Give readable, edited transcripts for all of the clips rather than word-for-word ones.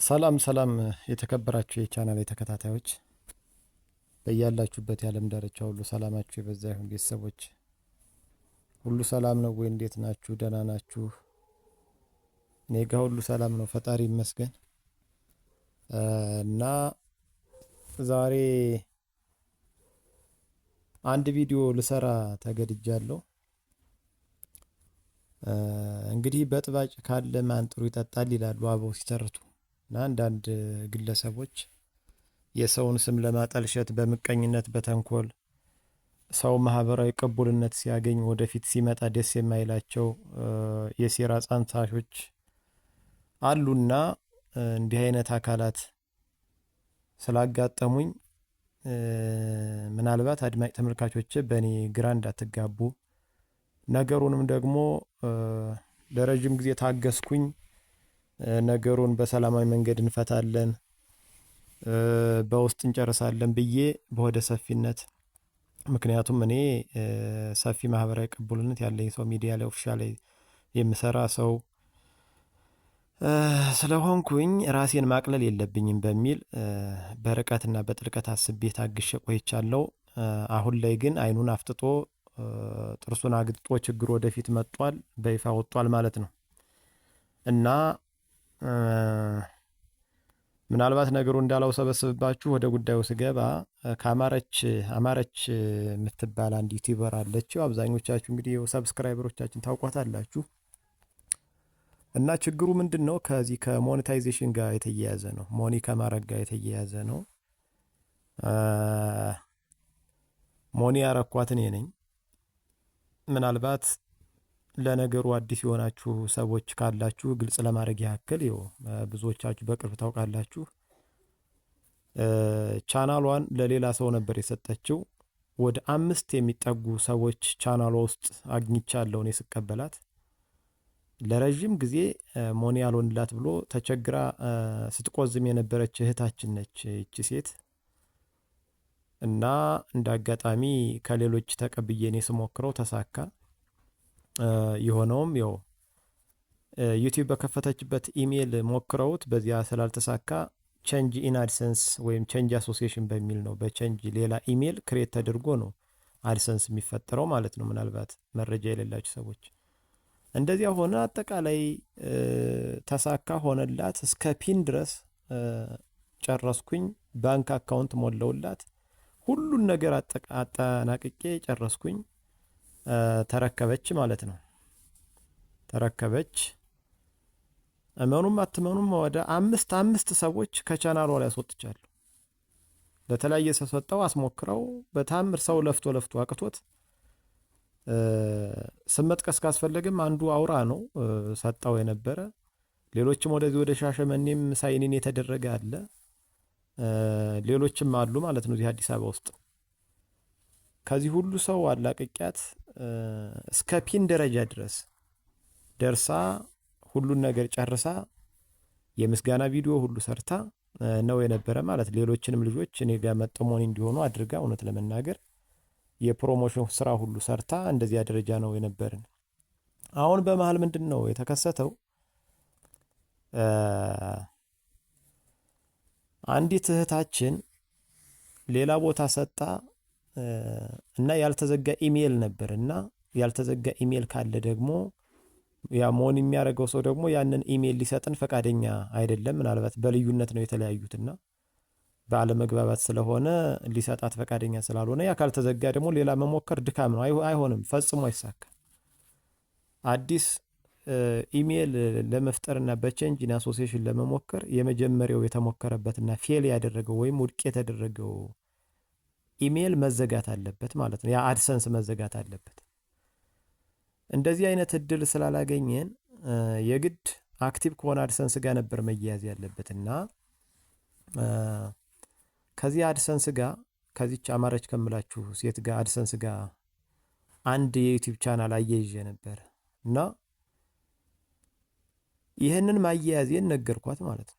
ሰላም ሰላም የተከበራችሁ የቻናል ተከታታዮች በያላችሁበት የዓለም ዳርቻ ሁሉ ሰላማችሁ የበዛ ይሁን። ቤተሰቦች ሁሉ ሰላም ነው ወይ? እንዴት ናችሁ? ደህና ናችሁ? እኔ ጋር ሁሉ ሰላም ነው፣ ፈጣሪ ይመስገን። እና ዛሬ አንድ ቪዲዮ ልሰራ ተገድጃለሁ። እንግዲህ በጥባጭ ካለ ማን ጥሩ ይጠጣል ይላሉ አበው ሲተርቱ። እና አንዳንድ ግለሰቦች የሰውን ስም ለማጠልሸት በምቀኝነት በተንኮል ሰው ማህበራዊ ቅቡልነት ሲያገኝ ወደፊት ሲመጣ ደስ የማይላቸው የሴራ ጸንሳሾች አሉና እንዲህ አይነት አካላት ስላጋጠሙኝ ምናልባት አድማጭ ተመልካቾች በእኔ ግራ እንዳትጋቡ፣ ነገሩንም ደግሞ ለረጅም ጊዜ ታገስኩኝ፣ ነገሩን በሰላማዊ መንገድ እንፈታለን፣ በውስጥ እንጨርሳለን ብዬ በወደ ሰፊነት፣ ምክንያቱም እኔ ሰፊ ማህበራዊ ቅቡልነት ያለኝ ሰው ሚዲያ ላይ ኦፊሻል ላይ የምሰራ ሰው ስለሆንኩኝ ራሴን ማቅለል የለብኝም በሚል በርቀትና በጥልቀት አስቤ ታግሼ ቆይቻለሁ። አሁን ላይ ግን አይኑን አፍጥጦ ጥርሱን አግጥጦ ችግሩ ወደፊት መጥቷል፣ በይፋ ወጥቷል ማለት ነው። እና ምናልባት ነገሩ እንዳላው ሰበስብባችሁ ወደ ጉዳዩ ስገባ አማረች የምትባል አንድ ዩቲዩበር አለች። አብዛኞቻችሁ እንግዲህ ሰብስክራይበሮቻችን ታውቋታላችሁ። እና ችግሩ ምንድነው? ከዚህ ከሞኔታይዜሽን ጋር የተያያዘ ነው። ሞኒ ከማረግ ጋር የተያያዘ ነው። ሞኒ ያረኳት እኔ ነኝ። ምናልባት ለነገሩ አዲስ የሆናችሁ ሰዎች ካላችሁ ግልጽ ለማድረግ ያክል ብዙዎቻችሁ በቅርብ ታውቃላችሁ። ቻናሏን ለሌላ ሰው ነበር የሰጠችው። ወደ 5 የሚጠጉ ሰዎች ቻናሏ ውስጥ አግኝቻለሁ እኔ ስቀበላት። ለረጅም ጊዜ ሞኒ ያልሆንላት ብሎ ተቸግራ ስትቆዝም የነበረች እህታችን ነች እቺ ሴት። እና እንዳጋጣሚ ከሌሎች ተቀብዬ እኔ ስሞክረው ተሳካ። የሆነውም ዩቲዩብ በከፈተችበት ኢሜል ሞክረውት በዚያ ስላልተሳካ ቼንጅ ኢን አድሰንስ ወይም ቼንጅ አሶሲዬሽን በሚል ነው፣ በቼንጅ ሌላ ኢሜል ክሬት ተደርጎ ነው አድሰንስ የሚፈጠረው ማለት ነው። ምናልባት መረጃ የሌላችሁ ሰዎች እንደዚያ ሆነ። አጠቃላይ ተሳካ፣ ሆነላት። እስከ ፒን ድረስ ጨረስኩኝ። ባንክ አካውንት ሞላውላት። ሁሉን ነገር አጠናቅቄ ጨረስኩኝ። ተረከበች ማለት ነው። ተረከበች። እመኑም አትመኑም ወደ አምስት ሰዎች ከቻናሏ ላይ አስወጥቻለሁ። ለተለያየ ሰው ሰጠው፣ አስሞክረው በታምር ሰው ለፍቶ አቅቶት። ስም መጥቀስ ካስፈለግም አንዱ አውራ ነው ሰጣው የነበረ። ሌሎችም ወደ ሻሸመኔም ሳይኒን የተደረገ አለ። ሌሎችም አሉ ማለት ነው እዚህ አዲስ አበባ ውስጥ። ከዚህ ሁሉ ሰው አላቅቂያት እስከ ፒን ደረጃ ድረስ ደርሳ ሁሉን ነገር ጨርሳ የምስጋና ቪዲዮ ሁሉ ሰርታ ነው የነበረ ማለት። ሌሎችንም ልጆች እኔ ጋር መጠሞን እንዲሆኑ አድርጋ እውነት ለመናገር የፕሮሞሽን ስራ ሁሉ ሰርታ እንደዚያ ደረጃ ነው የነበረን። አሁን በመሃል ምንድነው የተከሰተው? አንዲት እህታችን ሌላ ቦታ ሰጣ እና ያልተዘጋ ኢሜል ነበር። እና ያልተዘጋ ኢሜል ካለ ደግሞ ያ ሞኒ የሚያደርገው ሰው ደግሞ ያንን ኢሜል ሊሰጥን ፈቃደኛ አይደለም። ምናልባት በልዩነት ነው የተለያዩትና ባለመግባባት ስለሆነ ሊሰጣት ፈቃደኛ ስላልሆነ ያ ካልተዘጋ ደግሞ ሌላ መሞከር ድካም ነው፣ አይሆንም፣ ፈጽሞ አይሳካ። አዲስ ኢሜል ለመፍጠርና በቼንጅ ኢን አሶሲዬሽን ለመሞከር የመጀመሪያው የተሞከረበትና ፌል ያደረገው ወይም ውድቅ የተደረገው ኢሜል መዘጋት አለበት ማለት ነው። ያ አድሰንስ መዘጋት አለበት። እንደዚህ አይነት እድል ስላላገኘን የግድ አክቲቭ ከሆነ አድሰንስ ጋር ነበር መያያዝ ያለበትና ከዚህ አድሰንስ ጋር ከዚች አማረች ከምላችሁ ሴት ጋር አድሰንስ ጋር አንድ የዩቲዩብ ቻናል አያይዤ ነበር እና ይሄንን ማያያዜን ነገርኳት ማለት ነው።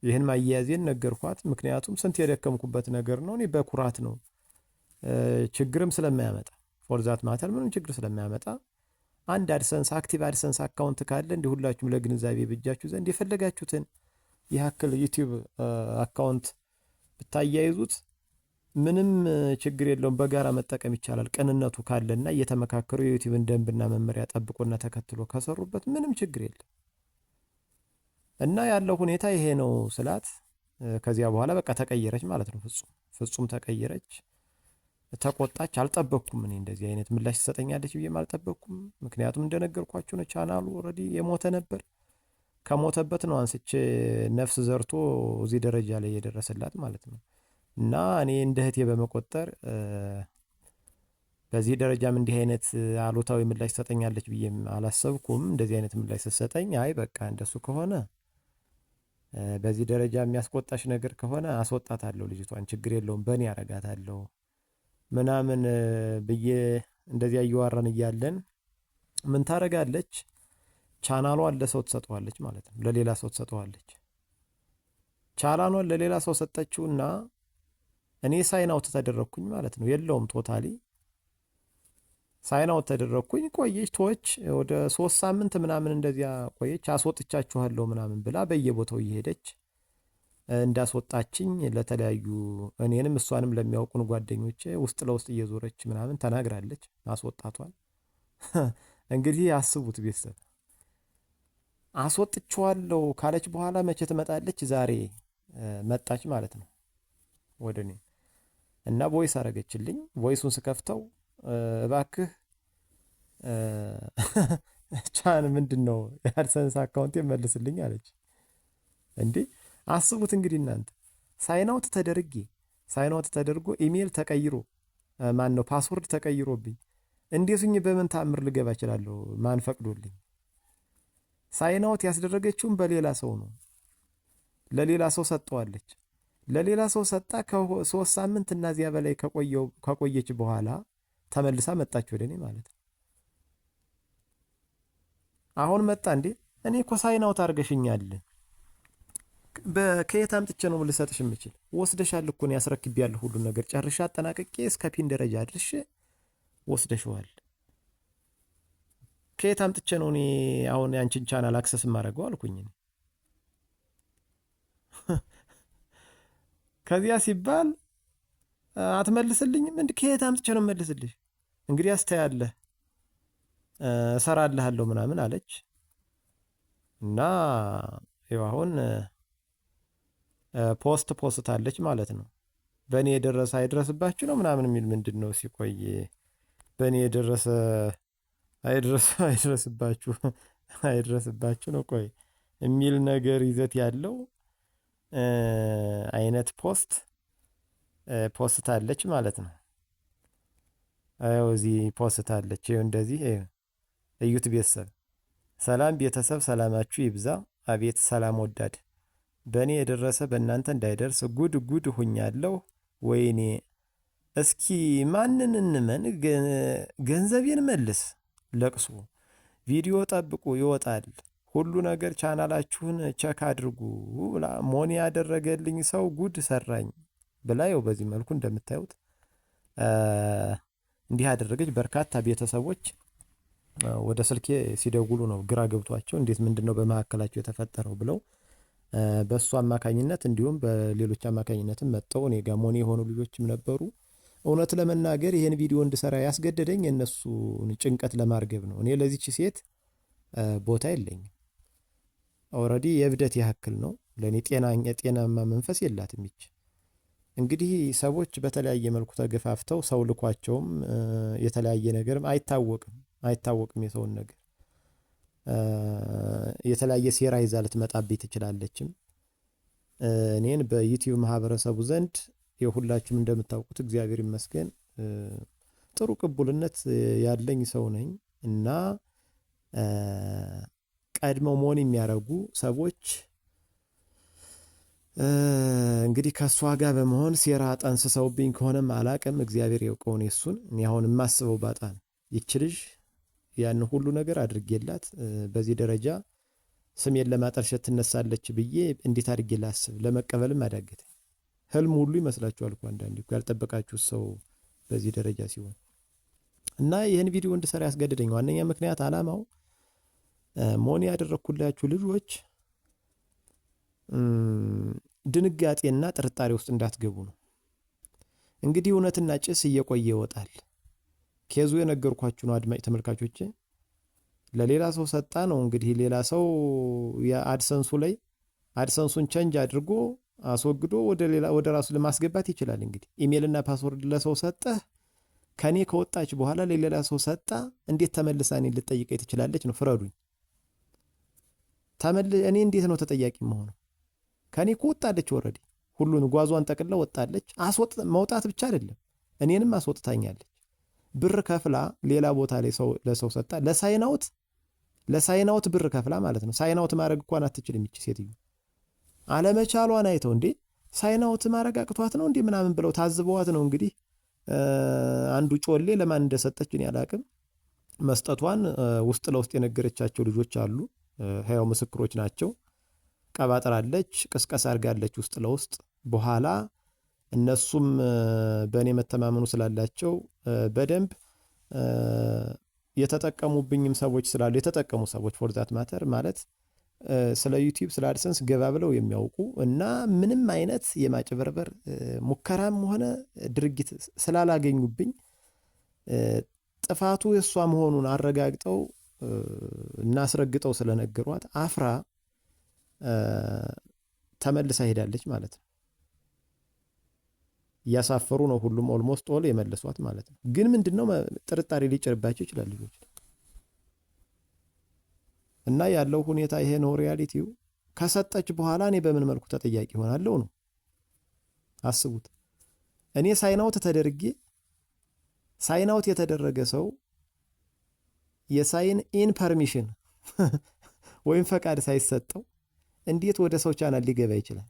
ይሄን ማያያዜን ነገርኳት። ምክንያቱም ስንት የደከምኩበት ነገር ነው። እኔ በኩራት ነው ችግርም ስለማያመጣ ፎር ዛት ማተር ምንም ችግር ስለማያመጣ አንድ አድሰንስ አክቲቭ አድሰንስ አካውንት ካለ እንዲህ ሁላችሁም ለግንዛቤ ብጃችሁ ዘንድ የፈለጋችሁትን ያክል ዩቲዩብ አካውንት ብታያይዙት ምንም ችግር የለውም። በጋራ መጠቀም ይቻላል። ቅንነቱ ካለና እየተመካከሩ የዩቲዩብን ደንብና መመሪያ ጠብቆና ተከትሎ ከሰሩበት ምንም ችግር የለም። እና ያለው ሁኔታ ይሄ ነው ስላት ከዚያ በኋላ በቃ ተቀየረች ማለት ነው። ፍጹም ተቀየረች፣ ተቆጣች። አልጠበቅኩም እኔ እንደዚህ አይነት ምላሽ ትሰጠኛለች ብዬም አልጠበቅኩም። ምክንያቱም እንደነገርኳችሁ ነው፣ ቻናሉ ኦልሬዲ የሞተ ነበር። ከሞተበት ነው አንስቼ ነፍስ ዘርቶ እዚህ ደረጃ ላይ የደረሰላት ማለት ነው። እና እኔ እንደ እህቴ በመቆጠር በዚህ ደረጃም እንዲህ አይነት አሉታዊ ምላሽ ትሰጠኛለች ብዬም አላሰብኩም። እንደዚህ አይነት ምላሽ ስትሰጠኝ አይ በቃ እንደሱ ከሆነ በዚህ ደረጃ የሚያስቆጣሽ ነገር ከሆነ አስወጣታለሁ፣ ልጅቷን ችግር የለውም በእኔ አረጋታለሁ ምናምን ብዬ እንደዚያ እየዋራን እያለን ምን ታረጋለች? ቻናሏን ለሰው ትሰጠዋለች ማለት ነው። ለሌላ ሰው ትሰጠዋለች። ቻናሏን ለሌላ ሰው ሰጠችውና እኔ ሳይን አውት ተደረኩኝ ማለት ነው። የለውም ቶታሊ ሳይን አውት ተደረኩኝ። ቆየች ተወች። ወደ 3 ሳምንት ምናምን እንደዚያ ቆየች። አስወጥቻችኋለሁ ምናምን ብላ በየቦታው እየሄደች እንዳስወጣችኝ ለተለያዩ እኔንም እሷንም ለሚያውቁን ጓደኞቼ ውስጥ ለውስጥ እየዞረች ምናምን ተናግራለች ማስወጣቷን። እንግዲህ አስቡት ቤተሰብ፣ አስወጥቼዋለሁ ካለች በኋላ መቼ ትመጣለች? ዛሬ መጣች ማለት ነው ወደ እኔ እና ቮይስ አረገችልኝ። ቮይሱን ስከፍተው እባክህ ቻን ምንድነው የአድሰንስ አካውንት መልስልኝ አለች። እንዴ አስቡት እንግዲህ እናንተ ሳይናውት ተደርጎ ኢሜል ተቀይሮ ማን ነው ፓስወርድ ተቀይሮብኝ እንዴትኝ በምን ታምር ልገባ እችላለሁ? ማን ፈቅዶልኝ? ሳይናውት ያስደረገችውን በሌላ ሰው ነው። ለሌላ ሰው ሰጠዋለች። ለሌላ ሰው ሰጣ። ከ3 ሳምንት እና ዚያ በላይ ከቆየች በኋላ ተመልሳ መጣች ወደ እኔ ማለት ነው። አሁን መጣ። እንዴ እኔ እኮ ሳይናውት አድርገሽኛል፣ ከየት አምጥቼ ነው ልሰጥሽ የምችል? ወስደሻል እኮ ነው ያስረክብያለሁ። ሁሉ ነገር ጨርሻ አጠናቅቄ እስከ ፒን ደረጃ አድርሼ ወስደሽዋል። ከየት አምጥቼ ነው እኔ አሁን ያንቺን ቻናል አክሰስ ማድረገው አልኩኝ። ከዚያ ሲባል አትመልስልኝም? እንዴ ከየት አምጥቼ ነው መልስልሽ? እንግዲህ አስተያለህ እሰራልሃለሁ ምናምን አለች። እና ይኸው አሁን ፖስት አለች ማለት ነው። በእኔ የደረሰ አይድረስባችሁ ነው ምናምን የሚል ምንድን ነው? ሲቆይ በእኔ የደረሰ አይድረስባችሁ ነው ቆይ የሚል ነገር ይዘት ያለው አይነት ፖስት አለች ማለት ነው። አዎ እዚህ ፖስት አለች። ይኸው እንደዚህ እዩት ቤተሰብ። ሰላም ቤተሰብ፣ ሰላማችሁ ይብዛ። አቤት ሰላም ወዳድ፣ በእኔ የደረሰ በእናንተ እንዳይደርስ ጉድ ሁኛለሁ። ወይኔ እስኪ ማንን እንመን? ገንዘቤን መልስ። ለቅሶ ቪዲዮ ጠብቁ ይወጣል። ሁሉ ነገር ቻናላችሁን ቸክ አድርጉ ብላ ሞኒ ያደረገልኝ ሰው ጉድ ሰራኝ ብላ ይኸው በዚህ መልኩ እንደምታዩት እንዲህ ያደረገች። በርካታ ቤተሰቦች ወደ ስልኬ ሲደውሉ ነው ግራ ገብቷቸው እንዴት ምንድነው በመካከላቸው የተፈጠረው ብለው በእሱ አማካኝነት እንዲሁም በሌሎች አማካኝነትም መጥተው እኔ ጋር ሞኒ የሆኑ ልጆችም ነበሩ። እውነት ለመናገር ይሄን ቪዲዮ እንድሰራ ያስገደደኝ የእነሱን ጭንቀት ለማርገብ ነው። እኔ ለዚች ሴት ቦታ የለኝም። ኦልሬዲ የእብደት ያክል ነው ለእኔ። ጤናማ መንፈስ የላትም ይች። እንግዲህ ሰዎች በተለያየ መልኩ ተገፋፍተው ሰው ልኳቸውም የተለያየ ነገርም አይታወቅም የሰውን ነገር የተለያየ ሴራ ይዛ ልትመጣብኝ ትችላለችም። እኔን በዩቲዩብ ማህበረሰቡ ዘንድ የሁላችሁም እንደምታውቁት እግዚአብሔር ይመስገን ጥሩ ቅቡልነት ያለኝ ሰው ነኝ እና ቀድመው መሆን የሚያደርጉ ሰዎች እንግዲህ ከሷ ጋር በመሆን ሴራ ጠንስሰውብኝ ከሆነም አላቅም። እግዚአብሔር ያውቀውን የሱን። እኔ አሁን የማስበው ባጣ ነው። ይች ልጅ ያን ሁሉ ነገር አድርጌላት በዚህ ደረጃ ስሜን ለማጠልሸት ትነሳለች ብዬ እንዴት አድርጌ ላስብ? ለመቀበልም አዳገተኝ። ህልም ሁሉ ይመስላችኋል እኮ አንዳንዴ ያልጠበቃችሁት ሰው በዚህ ደረጃ ሲሆን እና ይህን ቪዲዮ እንድሰራ ያስገድደኝ ዋነኛ ምክንያት አላማው ሞኒ ያደረኩላችሁ ልጆች ድንጋጤና ጥርጣሬ ውስጥ እንዳትገቡ ነው። እንግዲህ እውነትና ጭስ እየቆየ ይወጣል። ኬዙ የነገርኳችሁ ነው አድማጭ ተመልካቾቼ። ለሌላ ሰው ሰጣ ነው እንግዲህ ሌላ ሰው የአድሰንሱ ላይ አድሰንሱን ቼንጅ አድርጎ አስወግዶ ወደ ራሱ ለማስገባት ይችላል። እንግዲህ ኢሜልና ፓስወርድ ለሰው ሰጠህ ከኔ ከወጣች በኋላ ለሌላ ሰው ሰጣ እንዴት ተመልሳ እኔን ልትጠይቀኝ ትችላለች ነው? ፍረዱኝ። እኔ እንዴት ነው ተጠያቂ መሆነው? ከኔ እኮ ወጣለች ኦልሬዲ ሁሉን ጓዟን ጠቅላ ወጣለች። መውጣት ብቻ አይደለም እኔንም አስወጥታኛለች። ብር ከፍላ ሌላ ቦታ ላይ ለሰው ሰጣ ለሳይናውት ብር ከፍላ ማለት ነው። ሳይናውት ማድረግ እንኳን አትችልም ይቺ ሴትዮ። አለመቻሏን አይተው እንዴ ሳይናውት ማድረግ አቅቷት ነው እንዴ ምናምን ብለው ታዝበዋት ነው እንግዲህ አንዱ ጮሌ ለማን እንደሰጠች እኔ አላቅም። መስጠቷን ውስጥ ለውስጥ የነገረቻቸው ልጆች አሉ። ህያው ምስክሮች ናቸው። ቀባጥራለች፣ ቅስቀሳ አድርጋለች ውስጥ ለውስጥ። በኋላ እነሱም በእኔ መተማመኑ ስላላቸው በደንብ የተጠቀሙብኝም ሰዎች ስላሉ የተጠቀሙ ሰዎች ፎር ዛት ማተር ማለት ስለ ዩቲዩብ ስለ አድሰንስ ገባ ብለው የሚያውቁ እና ምንም አይነት የማጭበርበር ሙከራም ሆነ ድርጊት ስላላገኙብኝ ጥፋቱ የሷ መሆኑን አረጋግጠው እና አስረግጠው ስለነገሯት አፍራ ተመልሳ ሄዳለች ማለት ነው። እያሳፈሩ ነው ሁሉም ኦልሞስት ኦል የመለሷት ማለት ነው። ግን ምንድነው ጥርጣሬ ሊጭርባቸው ይችላል ልጆች። እና ያለው ሁኔታ ይሄ ነው ሪያሊቲው። ከሰጠች በኋላ እኔ በምን መልኩ ተጠያቂ ሆናለሁ ነው? አስቡት። እኔ ሳይናውት ተደርጌ ሳይናውት የተደረገ ሰው የሳይን ኢን ፐርሚሽን ወይም ፈቃድ ሳይሰጠው እንዴት ወደ ሰው ቻናል ሊገባ ይችላል?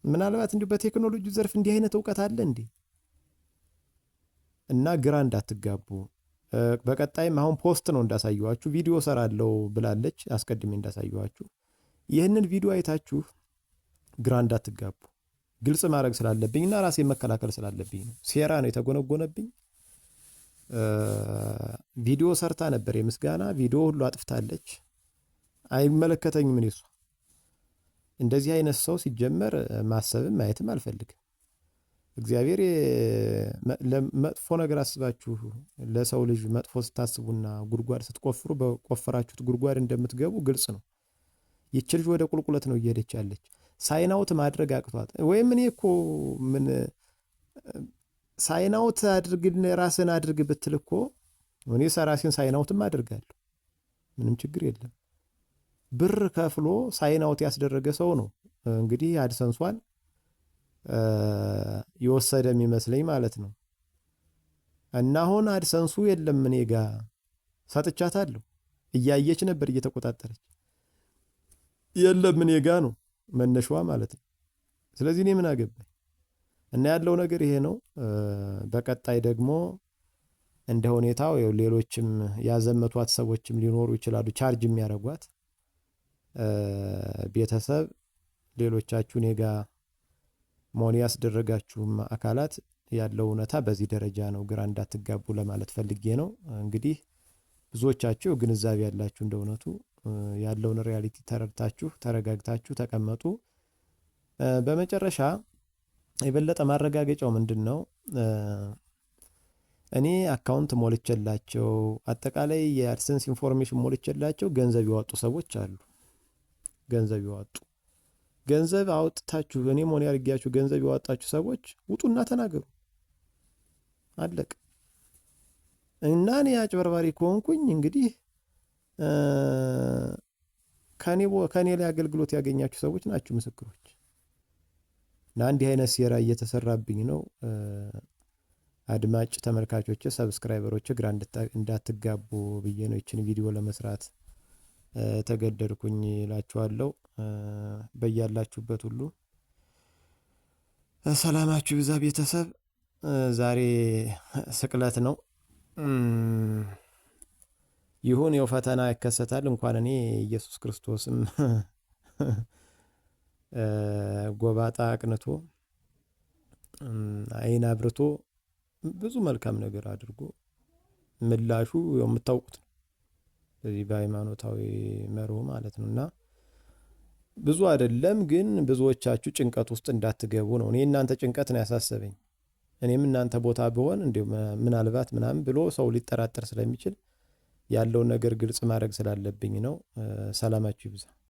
ምናልባት እንዲሁ በቴክኖሎጂ ዘርፍ እንዲህ አይነት እውቀት አለ እንዴ? እና ግራ እንዳትጋቡ። በቀጣይም አሁን ፖስት ነው እንዳሳየዋችሁ ቪዲዮ ሰራለው ብላለች አስቀድሜ እንዳሳየዋችሁ። ይህንን ቪዲዮ አይታችሁ ግራ እንዳትጋቡ ግልጽ ማድረግ ስላለብኝና ራሴን መከላከል ስላለብኝ ነው። ሴራ ነው የተጎነጎነብኝ። ቪዲዮ ሰርታ ነበር የምስጋና ቪዲዮ ሁሉ አጥፍታለች። አይመለከተኝም እኔ እሷ እንደዚህ አይነት ሰው ሲጀመር ማሰብም ማየትም አልፈልግም። እግዚአብሔር መጥፎ ነገር አስባችሁ ለሰው ልጅ መጥፎ ስታስቡና ጉድጓድ ስትቆፍሩ በቆፈራችሁት ጉድጓድ እንደምትገቡ ግልጽ ነው። ይቺ ልጅ ወደ ቁልቁለት ነው እየሄደች ያለች። ሳይናውት ማድረግ አቅቷት ወይም እኔ እኮ ምን ሳይናውት አድርግና ራስን አድርግ ብትል እኮ እኔ ራሴን ሳይናውትም አድርጋለሁ። ምንም ችግር የለም። ብር ከፍሎ ሳይናውት ያስደረገ ሰው ነው እንግዲህ አድሰንሷን የወሰደ የሚመስለኝ ማለት ነው። እና አሁን አድሰንሱ የለም እኔ ጋር ሰጥቻታለሁ። እያየች ነበር እየተቆጣጠረች። የለም እኔ ጋር ነው መነሻዋ ማለት ነው። ስለዚህ እኔ ምን አገባኝ? እና ያለው ነገር ይሄ ነው። በቀጣይ ደግሞ እንደ ሁኔታው ሌሎችም ያዘመቷት ሰዎችም ሊኖሩ ይችላሉ ቻርጅ የሚያደርጓት ቤተሰብ ሌሎቻችሁ እኔ ጋር ሞኒ ያስደረጋችሁም አካላት ያለው እውነታ በዚህ ደረጃ ነው። ግራ እንዳትጋቡ ለማለት ፈልጌ ነው። እንግዲህ ብዙዎቻችሁ ግንዛቤ ያላችሁ እንደውነቱ ያለውን ሪያሊቲ ተረድታችሁ ተረጋግታችሁ ተቀመጡ። በመጨረሻ የበለጠ ማረጋገጫው ምንድነው? እኔ አካውንት ሞልቼላቸው አጠቃላይ የአድሰንስ ኢንፎርሜሽን ሞልቼላቸው ገንዘብ ያወጡ ሰዎች አሉ። ገንዘብ ያወጡ ገንዘብ አውጥታችሁ እኔ ሞኒ አድርጊያችሁ ገንዘብ ያወጣችሁ ሰዎች ውጡና ተናገሩ። አለቅ እና እኔ አጭበርባሪ ከሆንኩኝ እንግዲህ ከኔ ላይ አገልግሎት ያገኛችሁ ሰዎች ናችሁ ምስክሮች። እና እንዲህ አይነት ሴራ እየተሰራብኝ ነው። አድማጭ ተመልካቾች ሰብስክራይበሮች ግራ እንዳትጋቡ ብዬ ነው ይችን ቪዲዮ ለመስራት ተገደድኩኝ እላችኋለሁ። በያላችሁበት ሁሉ ሰላማችሁ ይብዛ ቤተሰብ። ዛሬ ስቅለት ነው። ይሁን የው ፈተና ይከሰታል። እንኳን እኔ ኢየሱስ ክርስቶስም ጎባጣ አቅንቶ አይን አብርቶ ብዙ መልካም ነገር አድርጎ ምላሹ የምታውቁት ነው። በዚህ በሃይማኖታዊ መርሁ ማለት ነው። እና ብዙ አይደለም ግን ብዙዎቻችሁ ጭንቀት ውስጥ እንዳትገቡ ነው። እኔ እናንተ ጭንቀት ነው ያሳሰበኝ። እኔም እናንተ ቦታ ብሆን እንዲሁ ምናልባት ምናምን ብሎ ሰው ሊጠራጠር ስለሚችል ያለውን ነገር ግልጽ ማድረግ ስላለብኝ ነው። ሰላማችሁ ይብዛ።